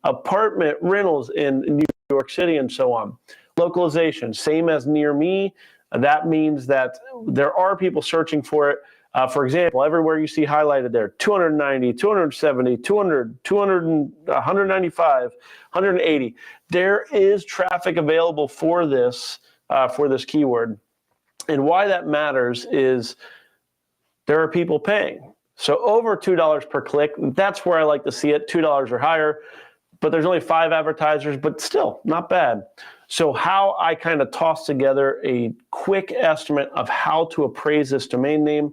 apartment rentals in New York City, and so on. Localization, same as near me. That means that there are people searching for it. For example, everywhere you see highlighted there, 290, 270, 200, 200, 195, 180. There is traffic available for this keyword. And why that matters is there are people paying. So over $2 per click, that's where I like to see it, $2 or higher. But there's only 5 advertisers, but still not bad. So how I kind of toss together a quick estimate of how to appraise this domain name,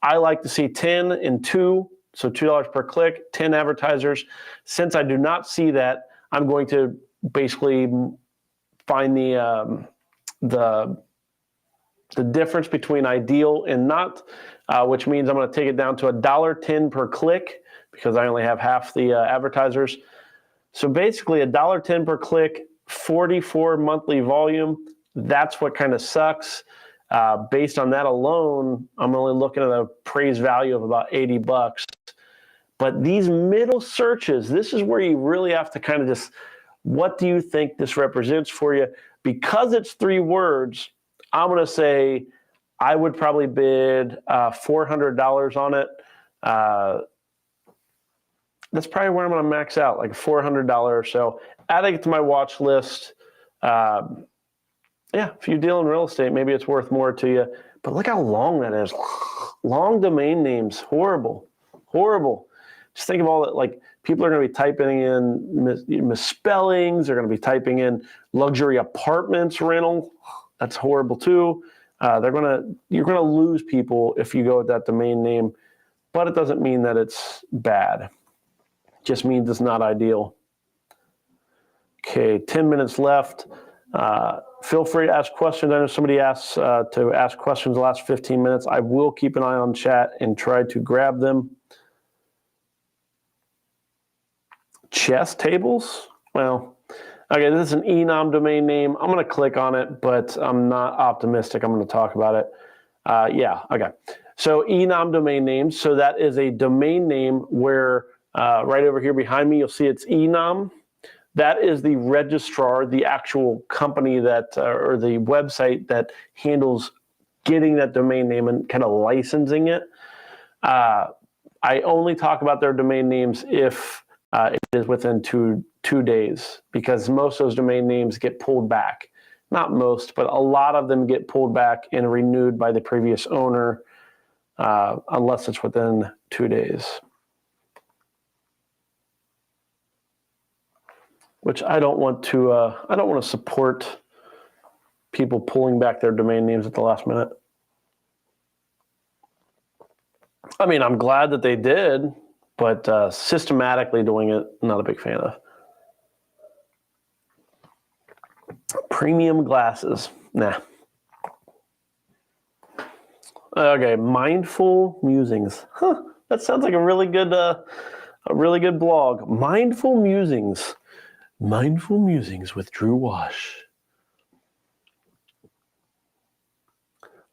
I like to see 10 and 2, so $2 per click, 10 advertisers. Since I do not see that, I'm going to basically find the difference between ideal and not, which means I'm going to take it down to $1.10 per click because I only have half the advertisers. So basically $1.10 per click, 44 monthly volume. That's what kind of sucks. Based on that alone, I'm only looking at a praise value of about $80. But these middle searches, this is where you really have to kind of just, what do you think this represents for you? Because it's 3 words, I'm going to say I would probably bid $400 on it. That's probably where I'm going to max out, like $400 or so. Adding it to my watch list. Yeah, if you deal in real estate, maybe it's worth more to you. But look how long that is. Long domain names, horrible, horrible. Just think of all that, like people are going to be typing in misspellings. They're going to be typing in luxury apartments rental. That's horrible too. You're going to lose people if you go with that domain name, but it doesn't mean that it's bad. It just means it's not ideal. Okay, 10 minutes left. Feel free to ask questions. I know somebody asked to ask questions the last 15 minutes. I will keep an eye on chat and try to grab them. Chess tables? Well, okay, this is an enom domain name. I'm going to click on it, but I'm not optimistic I'm going to talk about it. Yeah, okay. So enom domain names. So that is a domain name where right over here behind me, you'll see it's enom. That is the registrar, the actual company that, or the website that handles getting that domain name and kind of licensing it. I only talk about their domain names if it is within two days, because most of those domain names get pulled back. Not most, but a lot of them get pulled back and renewed by the previous owner, unless it's within 2 days. Which I don't want to support people pulling back their domain names at the last minute. I mean, I'm glad that they did, but systematically doing it, not a big fan of. Premium glasses, nah. Okay, mindful musings. Huh, That sounds like a really good blog. Mindful Musings with Drew Wash.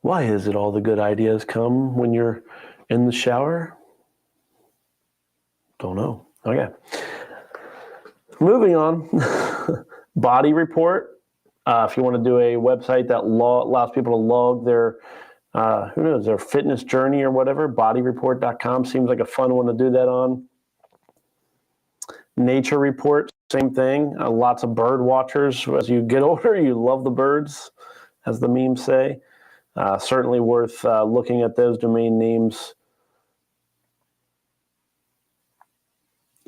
Why is it all the good ideas come when you're in the shower? Don't know. Okay. Moving on. Body report. If you want to do a website that allows people to log their, their fitness journey or whatever, bodyreport.com seems like a fun one to do that on. Nature report, same thing. Lots of bird watchers. As you get older, you love the birds, as the memes say. Certainly worth looking at those domain names.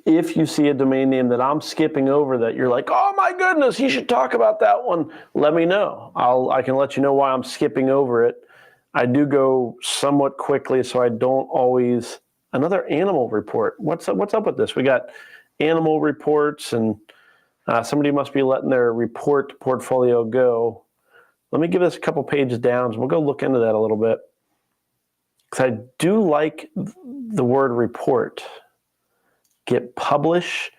If you see a domain name that I'm skipping over that you're like, oh my goodness, you should talk about that one, let me know. I can let you know why I'm skipping over it. I do go somewhat quickly, so I don't always. Another animal report. What's up with this? We got animal reports, and somebody must be letting their report portfolio go. Let me give this a couple pages down, so we'll go look into that a little bit. Because I do like the word report. Get publish.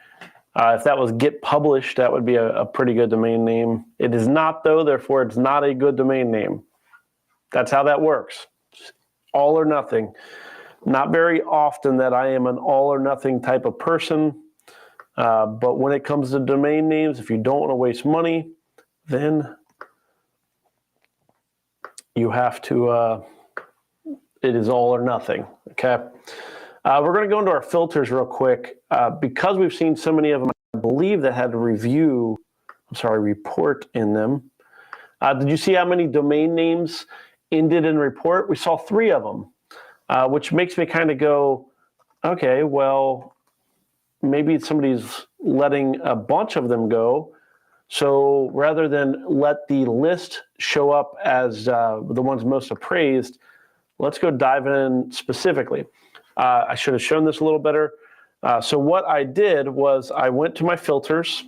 If that was get published, that would be a pretty good domain name. It is not, though, therefore it's not a good domain name. That's how that works. All or nothing. Not very often that I am an all or nothing type of person. But when it comes to domain names, if you don't want to waste money, then you have to, it is all or nothing, okay? We're going to go into our filters real quick. Because we've seen so many of them, I believe, that had a report in them. Did you see how many domain names ended in report? We saw 3 of them, which makes me kind of go, okay, well, maybe somebody's letting a bunch of them go. So rather than let the list show up as the ones most appraised, let's go dive in specifically. I should have shown this a little better. So what I did was I went to my filters,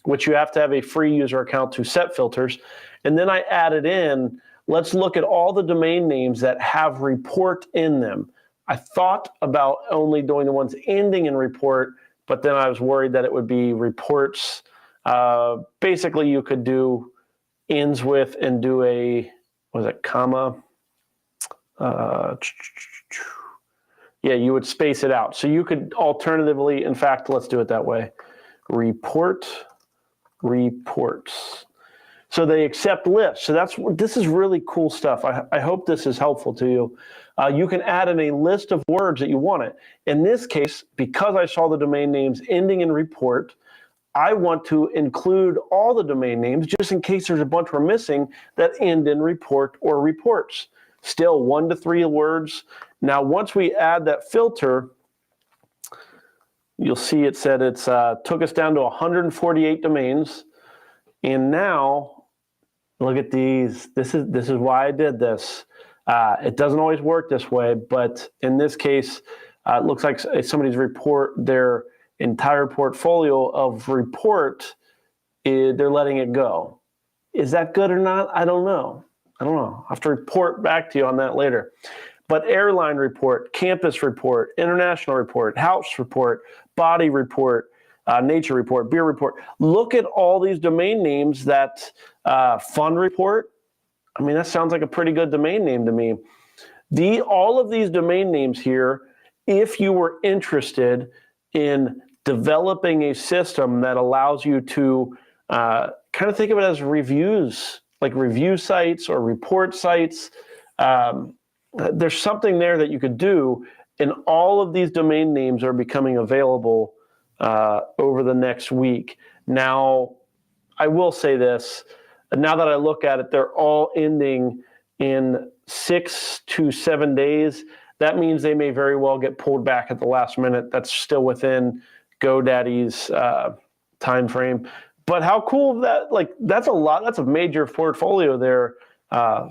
which you have to have a free user account to set filters. And then I added in, let's look at all the domain names that have report in them. I thought about only doing the ones ending in report, but then I was worried that it would be reports. Basically, you could do ends with and do a, comma? Yeah, you would space it out. So you could alternatively, in fact, let's do it that way. Reports. So they accept lists. So this is really cool stuff. I hope this is helpful to you. You can add in a list of words that you want it. In this case, because I saw the domain names ending in report, I want to include all the domain names just in case there's a bunch we're missing that end in report or reports. Still 1 to 3 words. Now, once we add that filter, you'll see it said it's took us down to 148 domains. And now, look at these. This is why I did this. It doesn't always work this way, but in this case, it looks like somebody's report, their entire portfolio of report, they're letting it go. Is that good or not? I don't know. I'll have to report back to you on that later. But airline report, campus report, international report, house report, body report, nature report, beer report. Look at all these domain names that fund report. I mean, that sounds like a pretty good domain name to me. All of these domain names here, if you were interested in developing a system that allows you to kind of think of it as reviews, like review sites or report sites, there's something there that you could do, and all of these domain names are becoming available over the next week. Now, I will say this, now that I look at it, they're all ending in 6 to 7 days. That means they may very well get pulled back at the last minute. That's still within GoDaddy's time frame. But how cool that, like, that's a lot, that's a major portfolio there.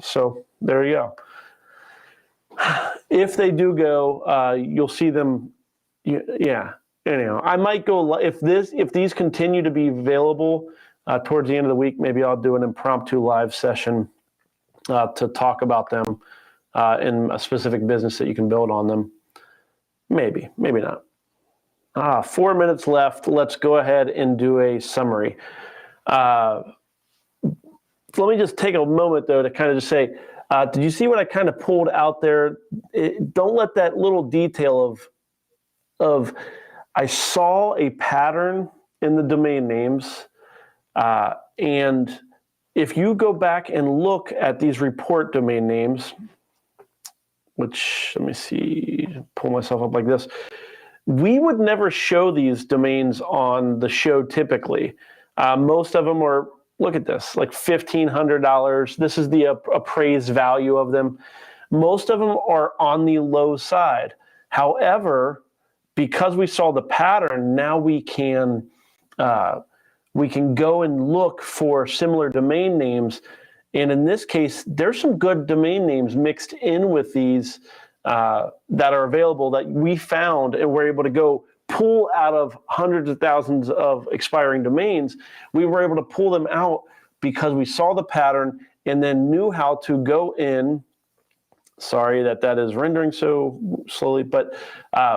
So there you go. If they do go, you'll see them, yeah. Anyhow, I might go, if these continue to be available towards the end of the week, maybe I'll do an impromptu live session to talk about them in a specific business that you can build on them. Maybe not. 4 minutes left. Let's go ahead and do a summary. So let me just take a moment, though, to kind of just say, did you see what I kind of pulled out there? Don't let that little detail of I saw a pattern in the domain names, and if you go back and look at these report domain names, which, let me see, pull myself up like this, we would never show these domains on the show typically. Most of them are, look at this, like $1,500. This is the appraised value of them. Most of them are on the low side. However, because we saw the pattern, now we can go and look for similar domain names. And in this case, there's some good domain names mixed in with these that are available that we found, and we're able to go pull out of hundreds of thousands of expiring domains. We were able to pull them out because we saw the pattern and then knew how to go in. Sorry that is rendering so slowly, but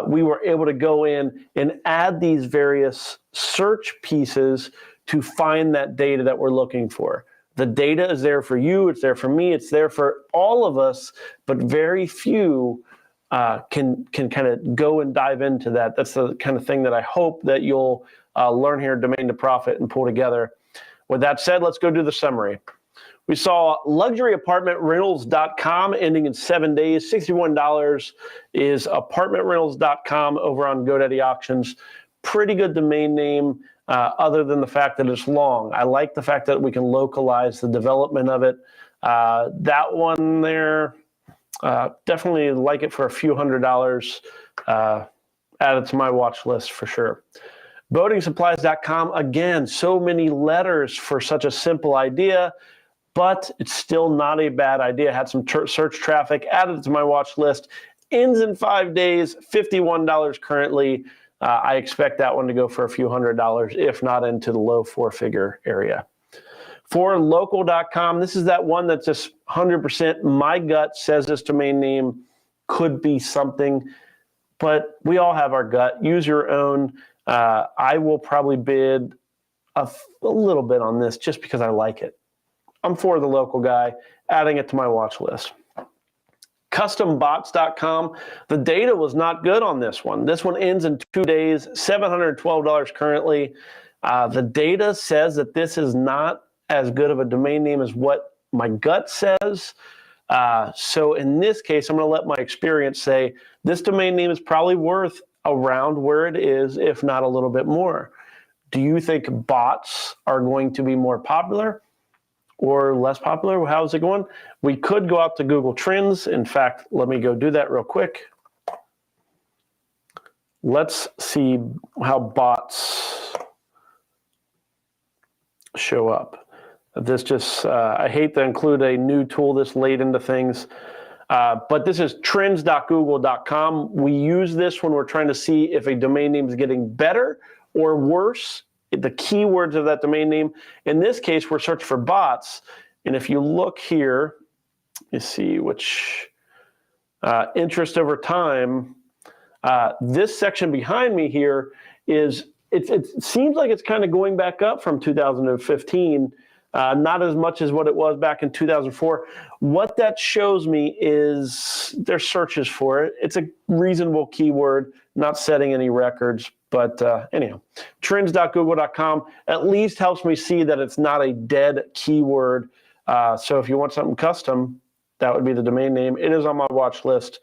we were able to go in and add these various search pieces to find that data that we're looking for. The data is there for you, it's there for me, it's there for all of us, but very few can kind of go and dive into that. That's the kind of thing that I hope that you'll learn here, Domain to Profit, and pull together. With that said, let's go do the summary. We saw luxuryapartmentrentals.com ending in 7 days. $61 is apartmentrentals.com over on GoDaddy Auctions. Pretty good domain name, other than the fact that it's long. I like the fact that we can localize the development of it. That one there, definitely like it for a few $100s. Add it to my watch list for sure. BoatingSupplies.com, again, so many letters for such a simple idea, but it's still not a bad idea. Had some search traffic, added it to my watch list. Ends in 5 days, $51 currently. I expect that one to go for a few $100s, if not into the low four-figure area. For local.com, this is that one that's just 100%. My gut says this domain name could be something, but we all have our gut. Use your own. I will probably bid a little bit on this just because I like it. I'm for the local guy, adding it to my watch list. Custombots.com, the data was not good on this one. This one ends in 2 days, $712 currently. The data says that this is not as good of a domain name as what my gut says. So in this case, I'm going to let my experience say this domain name is probably worth around where it is, if not a little bit more. Do you think bots are going to be more popular or less popular? How's it going? We could go out to Google Trends. In fact, let me go do that real quick. Let's see how bots show up. This just, I hate to include a new tool this late into things, but this is trends.google.com. We use this when we're trying to see if a domain name is getting better or worse, the keywords of that domain name. In this case, we're searching for bots. And if you look here, you see which interest over time, this section behind me here is, it seems like it's kind of going back up from 2015. Not as much as what it was back in 2004. What that shows me is there's searches for it. It's a reasonable keyword, not setting any records. But anyhow, trends.google.com at least helps me see that it's not a dead keyword. So if you want something custom, that would be the domain name. It is on my watch list.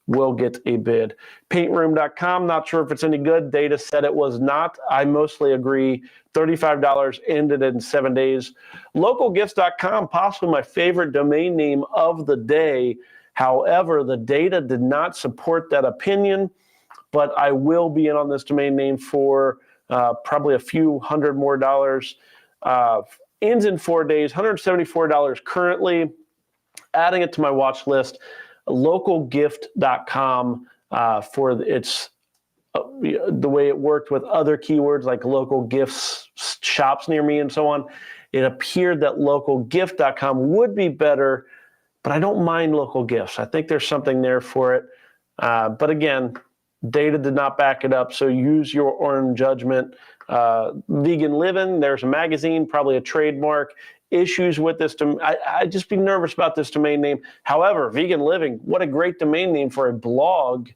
Will get a bid. Paintroom.com, not sure if it's any good. Data said it was not. I mostly agree. $35 ended in 7 days. Localgifts.com, possibly my favorite domain name of the day. However, the data did not support that opinion, but I will be in on this domain name for probably a few $100 more. Ends in 4 days, $174 currently. Adding it to my watch list. Localgift.com for its the way it worked with other keywords like local gifts shops near me and so on. It appeared that localgift.com would be better, but I don't mind local gifts. I think there's something there for it. But again, Data did not back it up, so use your own judgment. Vegan Living, there's a magazine, probably a trademark. Issues with this, I'd just be nervous about this domain name. However, Vegan Living, what a great domain name for a blog,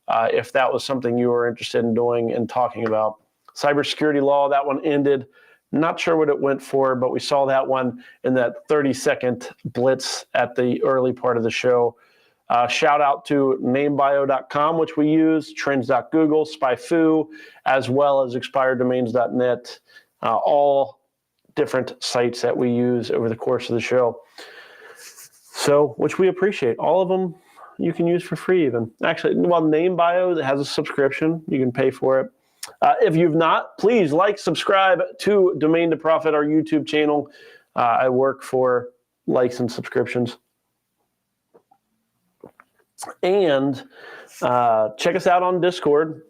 if that was something you were interested in doing and talking about. Cybersecurity law, that one ended. Not sure what it went for, but we saw that one in that 30-second blitz at the early part of the show. Shout out to namebio.com, which we use, trends.google, SpyFu, as well as expireddomains.net, all different sites that we use over the course of the show. So, which we appreciate. All of them you can use for free even. Actually, well, NameBio has a subscription. You can pay for it. If you've not, please like, subscribe to Domain to Profit, our YouTube channel. I work for likes and subscriptions. And check us out on Discord.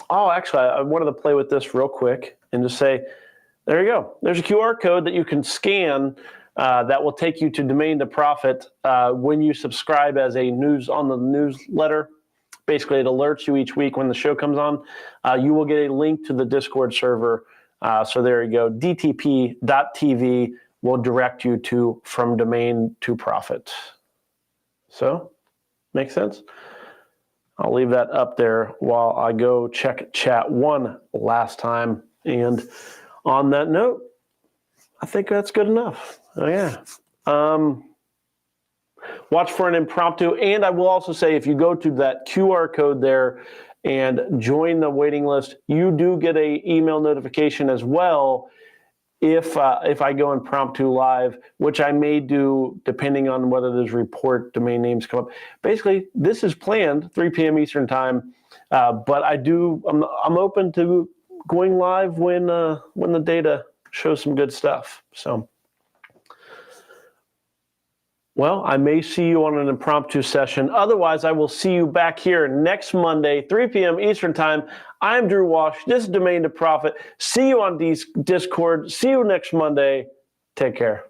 Oh, actually, I wanted to play with this real quick and just say, there you go. There's a QR code that you can scan that will take you to Domain to Profit when you subscribe as a on the newsletter. Basically, it alerts you each week when the show comes on. You will get a link to the Discord server. So there you go. DTP.tv will direct you to From Domain to Profit. So, makes sense? I'll leave that up there while I go check chat one last time. And on that note, I think that's good enough. Oh, yeah. Watch for an impromptu. And I will also say, if you go to that QR code there and join the waiting list, you do get an email notification as well if I go impromptu live, which I may do depending on whether there's report domain names come up. Basically, this is planned 3 p.m. Eastern time, but I'm open to going live when the data shows some good stuff. So, well, I may see you on an impromptu session. Otherwise, I will see you back here next Monday, 3 p.m. Eastern time. I'm Drew Walsh. This is Domain to Profit. See you on Discord. See you next Monday. Take care.